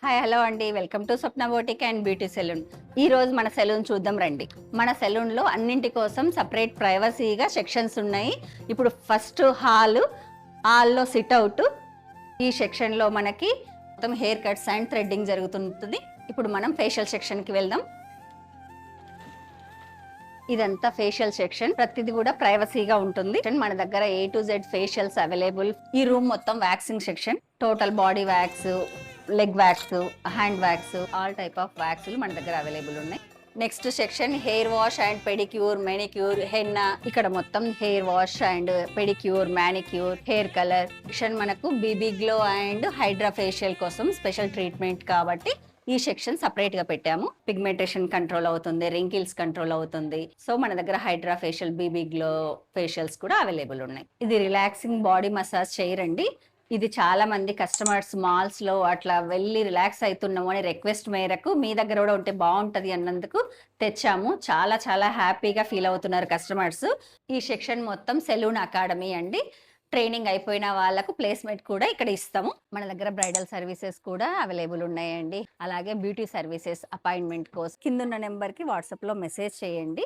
Hi hello అండి, welcome to Swapna boutique and beauty salon. ఈ రోజు మన సెలూన్ చూద్దాం రండి. మన సెలూన్లో అన్నింటి కోసం సపరేట్ ప్రైవసీగా సెక్షన్స్ ఉన్నాయి. ఇప్పుడు ఫస్ట్ హాల్లో సిట్ అవుట్. ఈ సెక్షన్లో మనకి మొత్తం హెయిర్ కట్స్ అండ్ థ్రెడ్డింగ్ జరుగుతుంది. ఇప్పుడు మనం ఫేషియల్ సెక్షన్కి వెళ్దాం. ఇదంతా ఫేషియల్ సెక్షన్, ప్రతిది కూడా ప్రైవసీగా ఉంటుంది. మన దగ్గర A to Z facials available. ఈ రూమ్ మొత్తం waxing section, total body wax, leg wax, hand wax, all type of wax మన దగ్గర అవైలబుల్ ఉన్నాయి. Next section hair wash and pedicure, manicure, henna. ఇక్కడ మొత్తం hair wash and pedicure, manicure, hair colour section. మనకు BB glow and hydra facial కోసం special treatment కాబట్టి ఈ section separate గా పెట్టాము. పిగ్మెంటేషన్ కంట్రోల్ అవుతుంది, రింకిల్స్ కంట్రోల్ అవుతుంది. సో మన దగ్గర hydra facial, BB glow facials కూడా అవైలబుల్ ఉన్నాయి. ఇది రిలాక్సింగ్ బాడీ మసాజ్ చేయరండి. ఇది చాలా మంది కస్టమర్స్ మాల్స్ లో అట్లా వెళ్ళి రిలాక్స్ అవుతున్నాము అని రిక్వెస్ట్ మేరకు మీ దగ్గర కూడా ఉంటే బాగుంటది అన్నందుకు తెచ్చాము. చాలా చాలా హ్యాపీగా ఫీల్ అవుతున్నారు కస్టమర్స్. ఈ సెక్షన్ మొత్తం సెలూన్ అకాడమీ అండి. ట్రైనింగ్ అయిపోయిన వాళ్ళకు ప్లేస్మెంట్ కూడా ఇక్కడ ఇస్తాము. మన దగ్గర బ్రైడల్ సర్వీసెస్ కూడా అవైలబుల్ ఉన్నాయండి. అలాగే బ్యూటీ సర్వీసెస్ అపాయింట్మెంట్ కోసం కింద ఉన్న నెంబర్కి వాట్సాప్లో మెసేజ్ చేయండి.